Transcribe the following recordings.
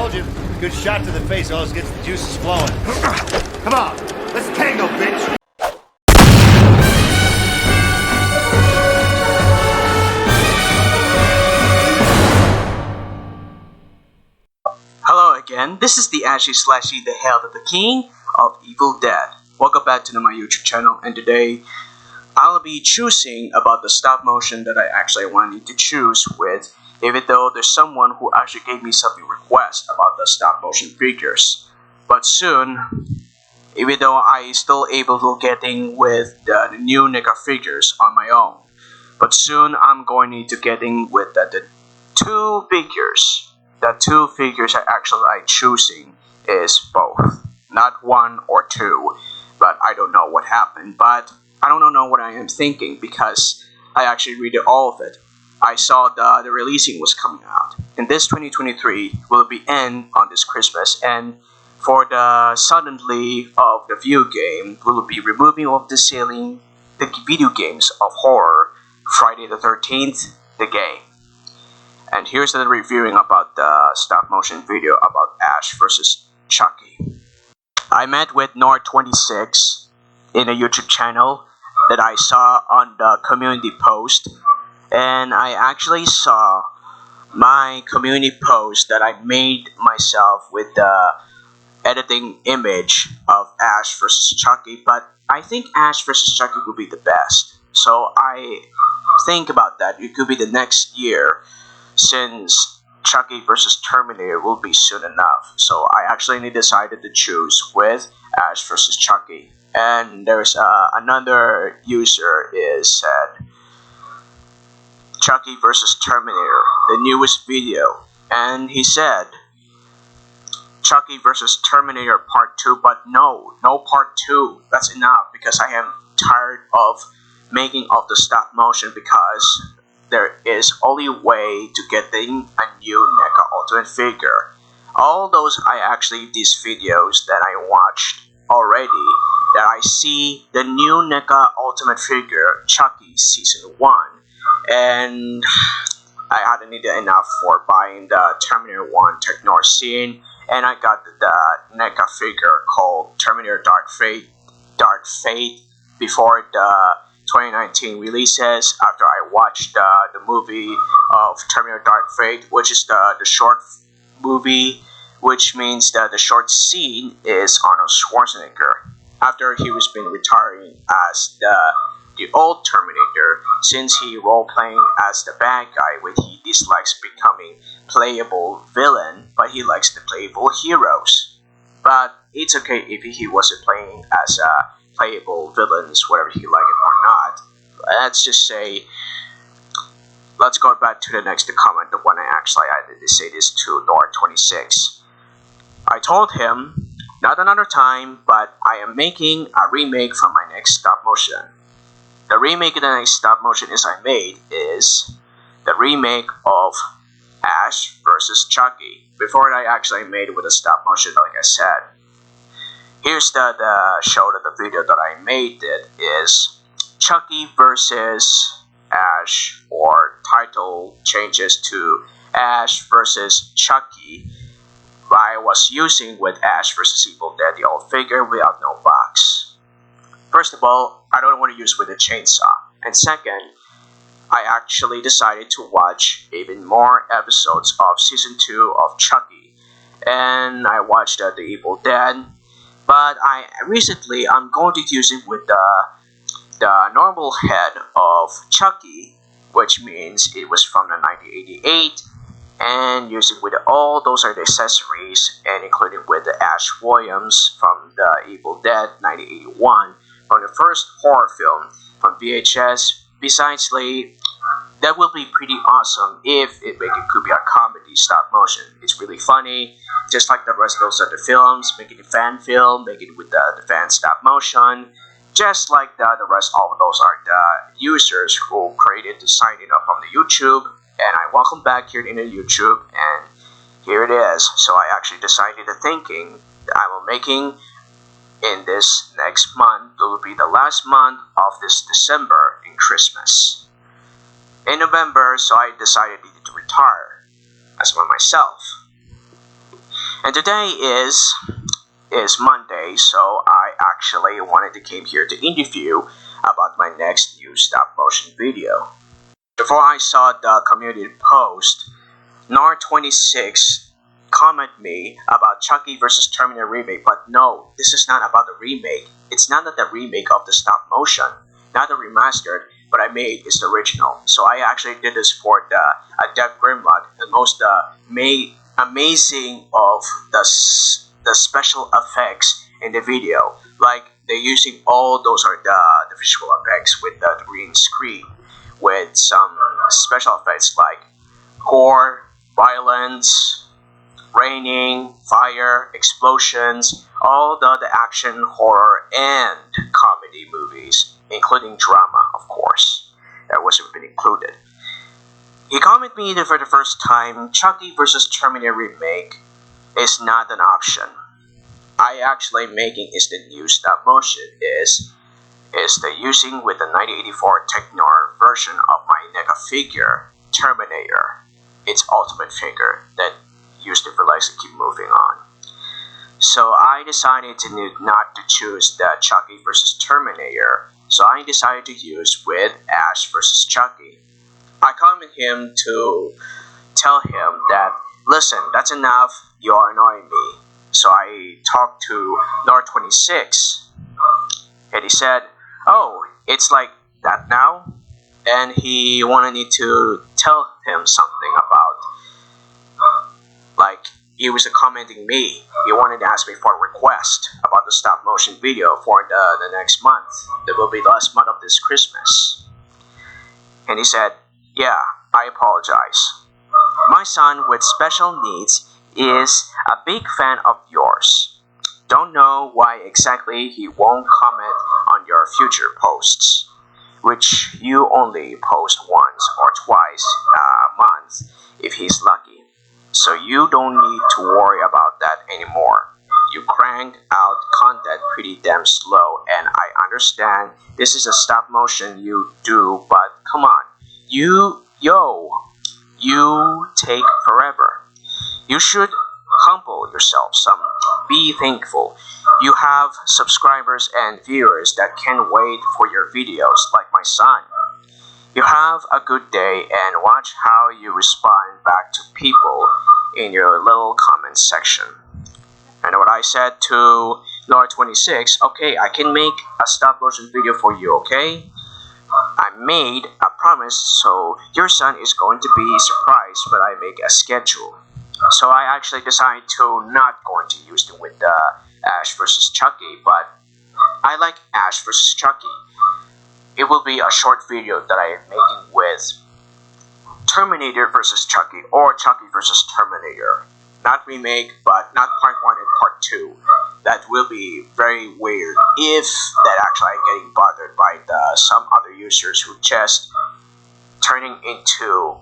told you. Good shot to the face always gets the juices flowing. Come on, let's tango, bitch. Hello again, this is the Ashy/E, the Hail of the King of Evil Dead. Welcome back to my YouTube channel, and today I'll be choosing about the stop motion that I actually wanted to choose with, even though there's someone who actually gave me some requests about the stop motion figures. But soon, even though I still able to getting with the new NECA figures on my own, but soon I'm going to getting with the two figures. The two figures I actually like choosing is both, not one or two, but I don't know what happened. But I don't know what I am thinking because I actually read all of it. I saw the releasing was coming out, and this 2023 will be end on this Christmas. And for the suddenly of the view game, will be removing of the selling the video games of horror Friday the 13th, the game. And here's the reviewing about the stop motion video about Ash vs. Chucky. I met with Nord26 in a YouTube channel that I saw on the community post, and I actually saw my community post that I made myself with the editing image of Ash vs. Chucky, but I think Ash vs. Chucky would be the best. So I think about that. It could be the next year, since Chucky vs. Terminator will be soon enough. So I actually decided to choose with Ash vs. Chucky. And there's another user is said Chucky vs. Terminator, the newest video, and he said Chucky vs. Terminator part 2, but no part 2. That's enough because I am tired of making of the stop motion, because there is only way to getting a new NECA Ultimate figure. All those these videos that I watched already, that I see the new NECA Ultimate figure Chucky Season 1, and I hadn't needed enough for buying the Terminator 1 Technor scene, and I got the NECA figure called Terminator Dark Fate before the 2019 releases, after I watched the movie of Terminator Dark Fate, which is the short movie, which means that the short scene is Arnold Schwarzenegger after he was been retiring as the old Terminator, since he role playing as the bad guy when he dislikes becoming playable villain, but he likes the playable heroes. But it's okay if he wasn't playing as a playable villains, whether he like it or not. Let's just say, let's go back to the next comment, the one I did say this to Nord26. I told him, not another time, but I am making a remake for my next stop motion. The remake of the next stop motion I made is the remake of Ash vs. Chucky. Before I actually made it with a stop motion, like I said. Here's the show that the video that I made it is Chucky vs. Ash, or title changes to Ash vs. Chucky. I was using with Ash vs. Evil Dead, the old figure without no box. First of all, I don't want to use with a chainsaw. And second, I actually decided to watch even more episodes of Season 2 of Chucky. And I watched the Evil Dead. But I'm going to use it with the normal head of Chucky, which means it was from the 1988, and using with all those are the accessories, and including with the Ash Williams from the Evil Dead 1981, from the first horror film from VHS. Besides, that will be pretty awesome if it could be a comedy stop motion. It's really funny, just like the rest of those other films, making a fan film, making it with the fan stop motion, just like the rest of those are the users who created the signing up on the YouTube, and I welcome back here in the YouTube, and here it is. So I actually decided to thinking that I will making in this next month, it will be the last month of this December in Christmas. In November, so I decided to retire as for myself. And today is Monday, so I actually wanted to came here to interview about my next new stop motion video. Before I saw the community post, NAR26 comment me about Chucky vs. Terminator remake, but no, this is not about the remake. It's not the remake of the stop motion, not the remastered, but I made is the original. So I actually did this for the Dev Grimlock, the most amazing of the special effects in the video. Like they're using all those are the visual effects with the green screen, with some special effects like gore, violence, raining, fire, explosions, all the action, horror, and comedy movies, including drama, of course. That wasn't been included. He commented me that for the first time, Chucky vs. Terminator remake is not an option. I actually making is the new stop motion is the using with the 1984 Technar version of my NECA figure, Terminator, its ultimate figure that used the legs to keep moving on. So I decided to not to choose the Chucky vs. Terminator, so I decided to use with Ash vs. Chucky. I commented him to tell him that, listen, that's enough, you are annoying me. So I talked to NAR26, and he said, oh, it's like that now? And he wanted me to tell him something about, like, he was commenting me. He wanted to ask me for a request about the stop motion video for the next month. That will be the last month of this Christmas. And he said, yeah, I apologize. My son with special needs is a big fan of yours. Don't know why exactly he won't comment on your future posts, which you only post once or twice a month if he's lucky. So you don't need to worry about that anymore. You crank out content pretty damn slow, and I understand this is a stop motion you do, but come on, you take forever. You should humble yourself some. Be thankful. You have subscribers and viewers that can wait for your videos, like my son. You have a good day and watch how you respond back to people in your little comment section. And what I said to NAR26, okay, I can make a stop motion video for you, okay? I made a promise, so your son is going to be surprised when I make a schedule. So I actually decided to not going to use it with Ash vs. Chucky, but I like Ash vs. Chucky. It will be a short video that I am making with Terminator vs. Chucky or Chucky vs. Terminator. Not remake, but not part 1 and part 2. That will be very weird if that actually I'm getting bothered by some other users who just turning into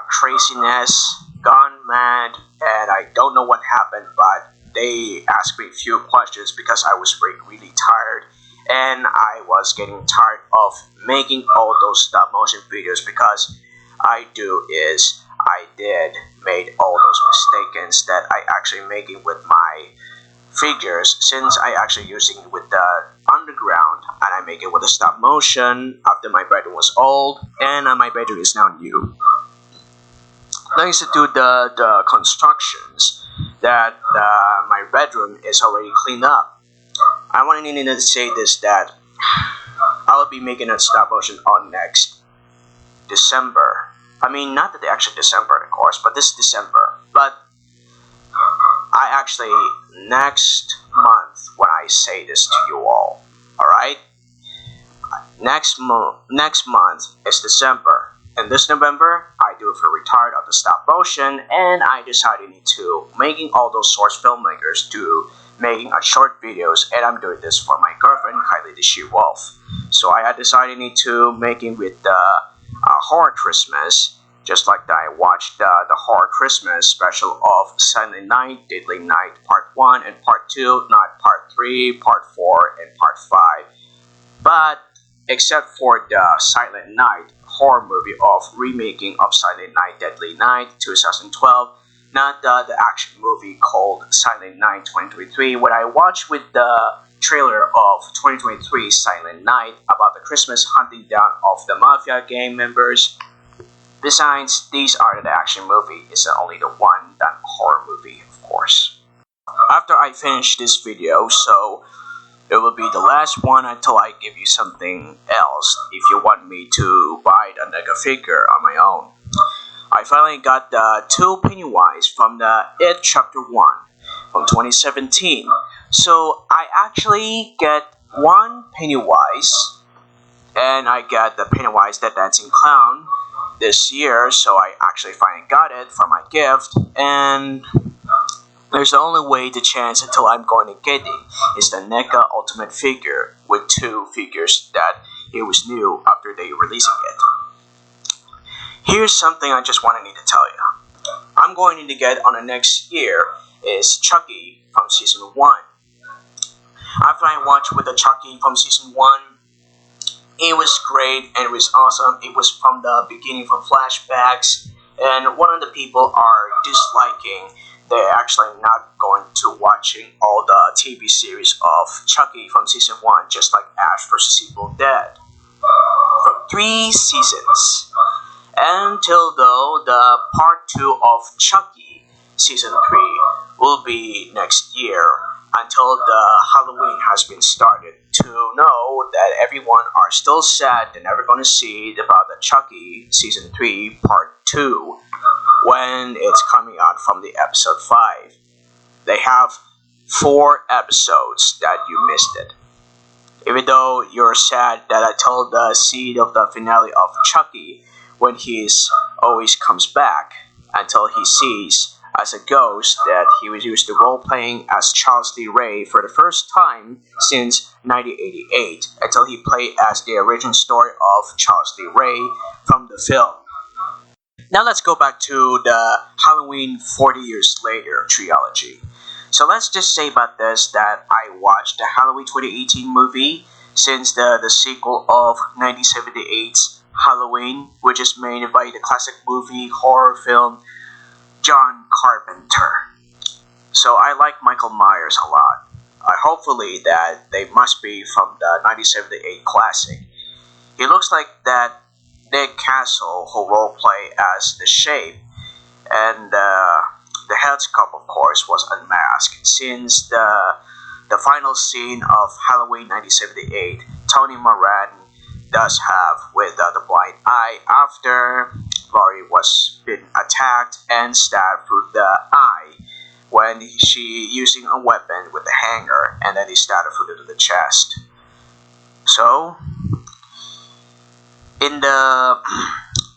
craziness, gone mad, and I don't know what happened, but they asked me a few questions because I was really tired, and I was getting tired of making all those stop motion videos because I did made all those mistakes that I actually making with my figures, since I actually using it with the underground and I make it with a stop motion after my bedroom was old and my bedroom is now new. Thanks to the constructions that my bedroom is already cleaned up. I want to say this, that I will be making a stop motion on next December. I mean, not the actual December, of course, but this December. But I actually, next month, when I say this to you all, alright? Next month is December. And this November, I do it for retired of the stop motion, and I decided to making all those source filmmakers do making a short videos, and I'm doing this for my girlfriend, Kylie the She-Wolf. So I decided to making with the Horror Christmas, just like that I watched the Horror Christmas special of Silent Night, Deadly Night, Part 1 and Part 2, not Part 3, Part 4, and Part 5. But, except for the Silent Night horror movie of remaking of Silent Night, Deadly Night, 2012, not the action movie called Silent Night 2023. When I watched with the trailer of 2023 Silent Night about the Christmas hunting down of the mafia gang members. Besides, these are the action movie. It's only the one that horror movie, of course. After I finish this video, so it will be the last one until I give you something else if you want me to buy the NECA figure on my own. I finally got the 2 Pennywise from the It Chapter 1 from 2017. So I actually get 1 Pennywise, and I got the Pennywise the Dancing Clown this year, so I actually finally got it for my gift, and there's the only way to chance until I'm going to get it is the NECA Ultimate figure with 2 figures that it was new after they releasing it. Here's something I just need to tell you. I'm going to get on the next year is Chucky from Season 1. After I watched with the Chucky from Season 1, it was great and it was awesome. It was from the beginning from flashbacks, and one of the people are disliking. They're actually not going to watching all the TV series of Chucky from Season 1, just like Ash vs. Evil Dead. From 3 seasons. Until though the part 2 of Chucky Season 3 will be next year, until the Halloween has been started, to know that everyone are still sad they're never going to see about the Chucky Season 3 Part 2 when it's coming out from the episode 5. They have 4 episodes that you missed it. Even though you're sad that I told the seed of the finale of Chucky when he's always comes back until he sees as a ghost that he was used to role-playing as Charles Lee Ray for the first time since 1988, until he played as the original story of Charles Lee Ray from the film. Now let's go back to the Halloween 40 Years Later trilogy. So let's just say about this that I watched the Halloween 2018 movie since the sequel of 1978's Halloween, which is made by the classic movie horror film John Carpenter. So I like Michael Myers a lot. Hopefully that they must be from the 1978 classic. He looks like that Nick Castle who roleplay as the Shape, and the headsculpt of course was unmasked since the final scene of Halloween 1978 Tony Moran does have with the blind eye after Laurie was been attacked and stabbed through the eye when she using a weapon with a hanger, and then he stabbed her through the chest. So in the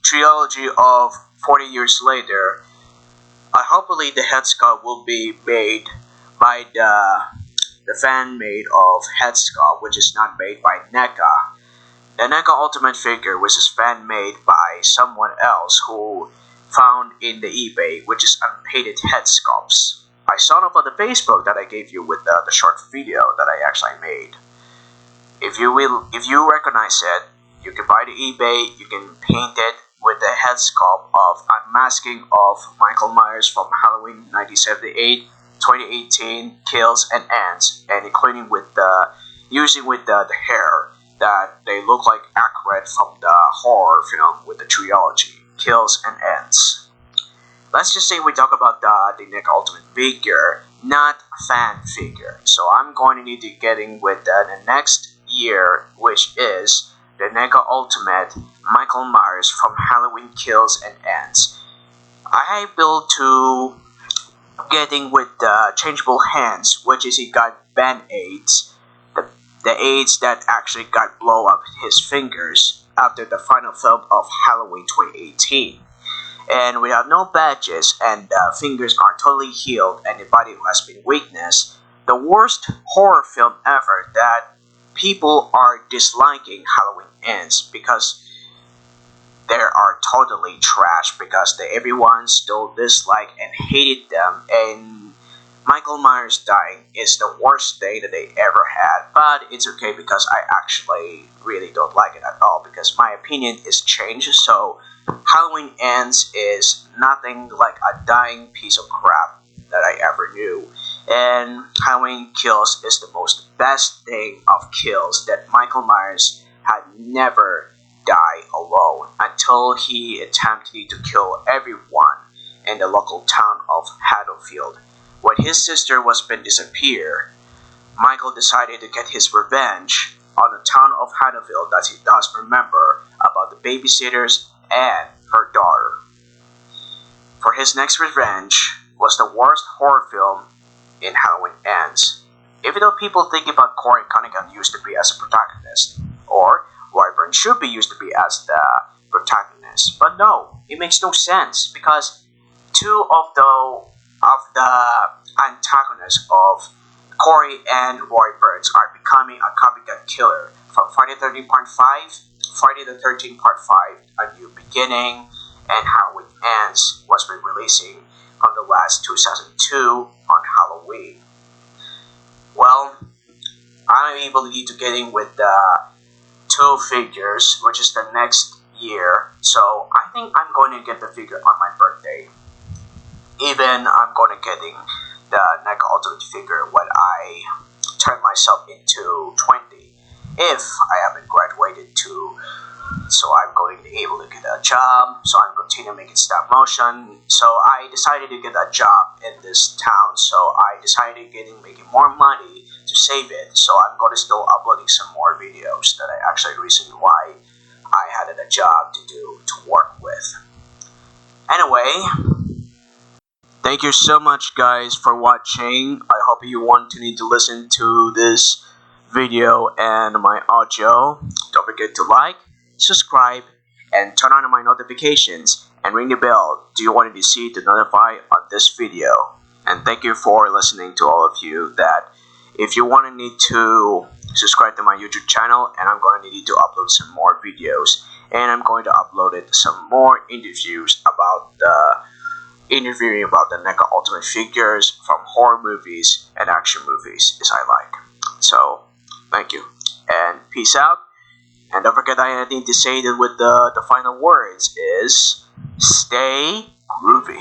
trilogy of 40 Years Later, hopefully the head sculpt will be made by the fan made of head sculpt, which is not made by NECA. The NECA Ultimate figure which is fan made by someone else who found in the eBay, which is unpainted head sculpts. I saw it on the Facebook that I gave you with the short video that I actually made. If you recognize it, you can buy the eBay, you can paint it with the head sculpt of unmasking of Michael Myers from Halloween 1978, 2018, Kills and Ends, and including with using with the hair that they look like accurate from the horror film with the trilogy, Kills and Ends. Let's just say we talk about the NECA Ultimate figure, not fan figure. So I'm going to need to getting with the next year, which is the NECA Ultimate Michael Myers from Halloween Kills and Ends. I built to getting with the changeable hands, which is he got band-aids, the aids that actually got blow up his fingers after the final film of Halloween 2018. And we have no badges, and the fingers are totally healed, and the body has been weakness. The worst horror film ever that people are disliking Halloween Ends because they are totally trash because everyone still dislike and hated them, and Michael Myers dying is the worst day that they ever had, but it's okay because I actually really don't like it at all because my opinion is changed. So Halloween Ends is nothing like a dying piece of crap that I ever knew. And Halloween Kills is the most best thing of kills that Michael Myers had never died alone until he attempted to kill everyone in the local town of Haddonfield. When his sister was been disappeared, Michael decided to get his revenge on the town of Haddonfield that he does remember about the babysitters and her daughter. For his next revenge was the worst horror film in Halloween Ends. Even though people think about Corey Cunningham used to be as a protagonist, or Wyvern should be used to be as the protagonist, but no, it makes no sense because two of the antagonists of Corey and Roy Burns are becoming a copycat killer from Friday the 13th Part 5, Friday the 13th Part 5, A New Beginning, and Halloween Ends was been releasing from the last 2002 on Halloween. Well, I'm able to get in with the two figures, which is the next year, so I think I'm going to get the figure on my birthday. Even I'm going to getting the NECA Ultimate figure when I turn myself into 20. If I haven't graduated to, so I'm going to be able to get a job. So I'm continuing making stop motion. So I decided to get a job in this town. So I decided making more money to save it. So I'm going to still uploading some more videos that I actually reason why I had a job to do to work with. Anyway. Thank you so much guys for watching. I hope you want to need to listen to this video and my audio. Don't forget to like, subscribe, and turn on my notifications and ring the bell. Do you want to see to notify on this video? And thank you for listening to all of you that if you want to need to subscribe to my YouTube channel, and I'm going to need to upload some more videos, and I'm going to upload it some more interviews about the NECA Ultimate figures from horror movies and action movies as I like. So, thank you. And peace out. And don't forget I need to say that with the final words is stay groovy.